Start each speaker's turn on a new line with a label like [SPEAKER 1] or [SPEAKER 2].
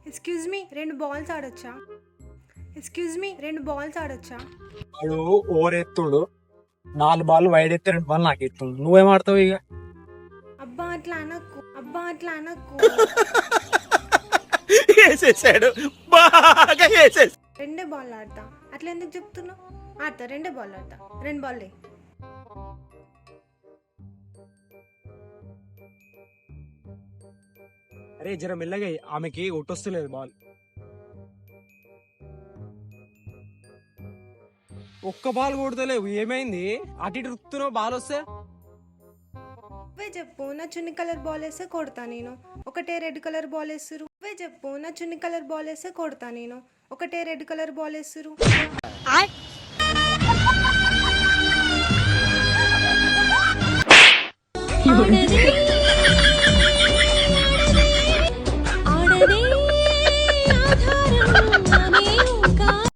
[SPEAKER 1] Excuse me 2 balls ఆడొచ్చా? Excuse me 2 balls ఆడొచ్చా?
[SPEAKER 2] వాడు ఓరెత్తుడు 4 బాల్ వైడ్ ఎత్తే 2 బాల్ నాకు ఎత్తుండు. నువ్వేం ఆడతావు ఇక?
[SPEAKER 1] అబ్బా అట్లా అనకు, అబ్బా అట్లా అనకు.
[SPEAKER 3] వేసేసాడు, బాగా వేసేసాడు.
[SPEAKER 1] 2 బాల్ ఆడతా, అట్లా ఎందుకు చెప్తున్నావు? ఆడతా, 2 బాల్ ఆడతా, 2 బాల్.
[SPEAKER 2] అరే జర మెల్లగా ఎయ్, ఆమెకి ఒట్టొస్తలేదు బాల్. ఒక్క బాల్ కొడతలేవు, ఏమైంది? అటు ఇటు రుక్కుతున్నావు బాల్ వస్తే.
[SPEAKER 1] నువ్వే చెప్పు, నా చున్ని కలర్ బాల్ వేస్తే కొడతా నేను. ఒకటే రెడ్ కలర్ బాల్ వేస్తురు. నువ్వే చెప్పు, నా చున్ని కలర్ బాల్ వేస్తే కొడతా నేను. ఒకటే రెడ్ కలర్ బాల్ వేస్తురు.
[SPEAKER 4] ఆడది